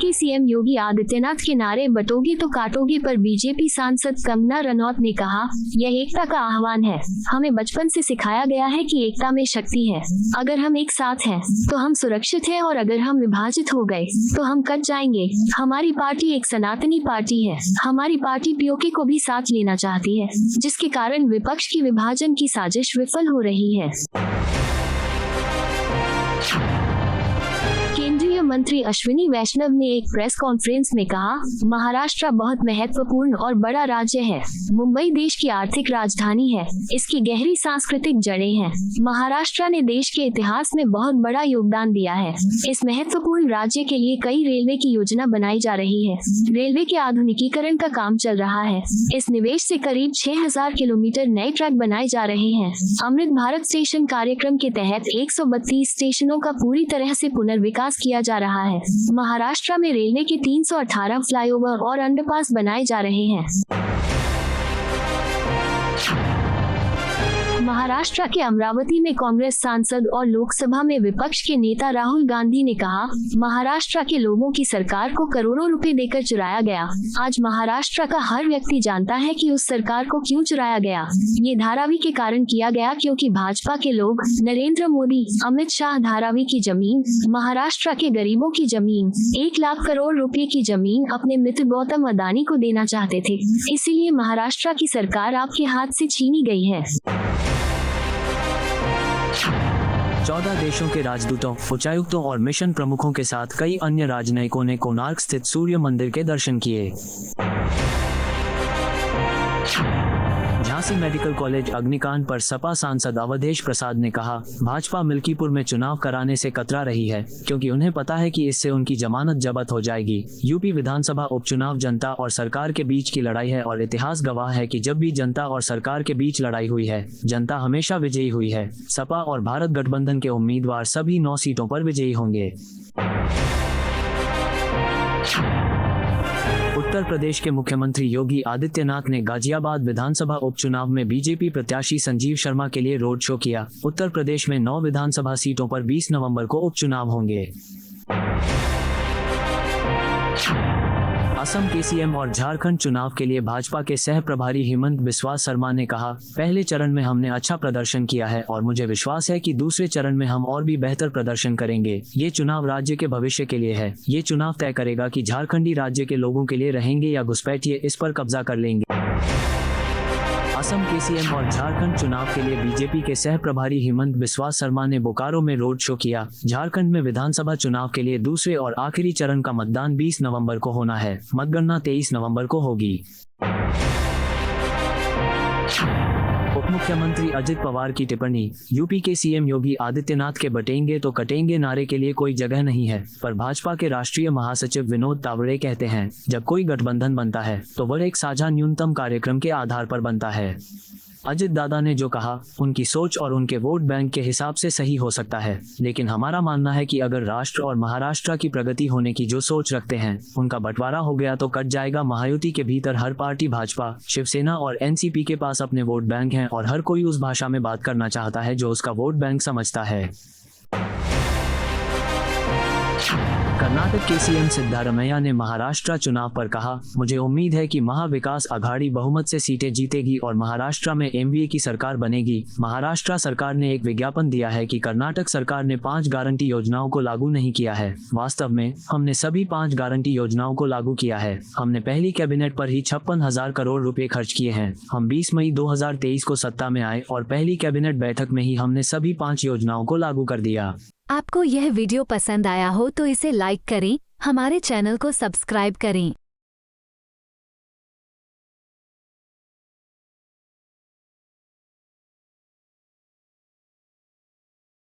के सीएम योगी आदित्यनाथ के नारे बटोगे तो काटोगे पर बीजेपी सांसद कंगना रनौत ने कहा, यह एकता का आह्वान है। हमें बचपन से सिखाया गया है कि एकता में शक्ति है। अगर हम एक साथ हैं, तो हम सुरक्षित हैं और अगर हम विभाजित हो गए, तो हम कट जाएंगे। हमारी पार्टी एक सनातनी पार्टी है। हमारी पार्टी पीओके को भी साथ लेना चाहती है, जिसके कारण विपक्ष की विभाजन की साजिश विफल हो रही है। केंद्रीय मंत्री अश्विनी वैष्णव ने एक प्रेस कॉन्फ्रेंस में कहा, महाराष्ट्र बहुत महत्वपूर्ण और बड़ा राज्य है। मुंबई देश की आर्थिक राजधानी है। इसकी गहरी सांस्कृतिक जड़ें हैं। महाराष्ट्र ने देश के इतिहास में बहुत बड़ा योगदान दिया है। इस महत्वपूर्ण राज्य के लिए कई रेलवे की योजना बनाई जा रही है। रेलवे के आधुनिकीकरण का काम चल रहा है। इस निवेश से करीब 6000 किलोमीटर नए ट्रैक बनाए जा रहे हैं। अमृत भारत स्टेशन कार्यक्रम के तहत 132 स्टेशनों का पूरी तरह से पुनर्विकास किया जा रहा है। महाराष्ट्र में रेलवे के 318 फ्लाईओवर और अंडरपास बनाए जा रहे हैं। महाराष्ट्र के अमरावती में कांग्रेस सांसद और लोकसभा में विपक्ष के नेता राहुल गांधी ने कहा, महाराष्ट्र के लोगों की सरकार को करोड़ों रुपए देकर चुराया गया। आज महाराष्ट्र का हर व्यक्ति जानता है कि उस सरकार को क्यों चुराया गया। ये धारावी के कारण किया गया, क्योंकि भाजपा के लोग नरेंद्र मोदी, अमित शाह धारावी की जमीन, महाराष्ट्र के गरीबों की जमीन, 1 लाख करोड़ रुपए की जमीन अपने मित्र गौतम अदानी को देना चाहते थे। इसीलिए महाराष्ट्र की सरकार आपके हाथ से छीनी गई है। 14 देशों के राजदूतों, उच्चायुक्तों और मिशन प्रमुखों के साथ कई अन्य राजनयिकों ने कोणार्क स्थित सूर्य मंदिर के दर्शन किए। झांसी मेडिकल कॉलेज अग्निकांड पर सपा सांसद अवधेश प्रसाद ने कहा, भाजपा मिल्कीपुर में चुनाव कराने से कतरा रही है, क्योंकि उन्हें पता है कि इससे उनकी जमानत जब्त हो जाएगी। यूपी विधानसभा उपचुनाव जनता और सरकार के बीच की लड़ाई है और इतिहास गवाह है कि जब भी जनता और सरकार के बीच लड़ाई हुई है, जनता हमेशा विजयी हुई है। सपा और भारत गठबंधन के उम्मीदवार सभी 9 सीटों पर विजयी होंगे। उत्तर प्रदेश के मुख्यमंत्री योगी आदित्यनाथ ने गाजियाबाद विधानसभा उपचुनाव में बीजेपी प्रत्याशी संजीव शर्मा के लिए रोड शो किया। उत्तर प्रदेश में 9 विधानसभा सीटों पर 20 नवंबर को उपचुनाव होंगे। असम के सीएम और झारखंड चुनाव के लिए भाजपा के सह प्रभारी हेमंत बिस्वा शर्मा ने कहा, पहले चरण में हमने अच्छा प्रदर्शन किया है और मुझे विश्वास है कि दूसरे चरण में हम और भी बेहतर प्रदर्शन करेंगे। ये चुनाव राज्य के भविष्य के लिए है। ये चुनाव तय करेगा कि झारखंडी राज्य के लोगों के लिए रहेंगे या घुसपैठिए इस पर कब्जा कर लेंगे। असम के सीएम और झारखंड चुनाव के लिए बीजेपी के सह प्रभारी हेमंत बिस्वा शर्मा ने बोकारो में रोड शो किया। झारखंड में विधानसभा चुनाव के लिए दूसरे और आखिरी चरण का मतदान 20 नवंबर को होना है। मतगणना 23 नवंबर को होगी। उप मुख्यमंत्री अजित पवार की टिप्पणी, यूपी के सीएम योगी आदित्यनाथ के बटेंगे तो कटेंगे नारे के लिए कोई जगह नहीं है, पर भाजपा के राष्ट्रीय महासचिव विनोद तावड़े कहते हैं, जब कोई गठबंधन बनता है तो वह एक साझा न्यूनतम कार्यक्रम के आधार पर बनता है। अजित दादा ने जो कहा, उनकी सोच और उनके वोट बैंक के हिसाब से सही हो सकता है, लेकिन हमारा मानना है कि अगर राष्ट्र और महाराष्ट्र की प्रगति होने की जो सोच रखते हैं, उनका बंटवारा हो गया तो कट जाएगा। महायुति के भीतर हर पार्टी, भाजपा, शिवसेना और एनसीपी के पास अपने वोट बैंक हैं और हर कोई उस भाषा में बात करना चाहता है जो उसका वोट बैंक समझता है। कर्नाटक के सीएम सिद्धारमैया ने महाराष्ट्र चुनाव पर कहा, मुझे उम्मीद है कि महाविकास आघाड़ी बहुमत से सीटें जीतेगी और महाराष्ट्र में एनडीए की सरकार बनेगी। महाराष्ट्र सरकार ने एक विज्ञापन दिया है कि कर्नाटक सरकार ने 5 गारंटी योजनाओं को लागू नहीं किया है। वास्तव में हमने सभी 5 गारंटी योजनाओं को लागू किया है। हमने पहली कैबिनेट पर ही 56,000 करोड़ रुपए खर्च किए हैं। हम 20 मई 2023 को सत्ता में आए और पहली कैबिनेट बैठक में ही हमने सभी 5 योजनाओं को लागू कर दिया। आपको यह वीडियो पसंद आया हो तो इसे लाइक करें, हमारे चैनल को सब्सक्राइब करें।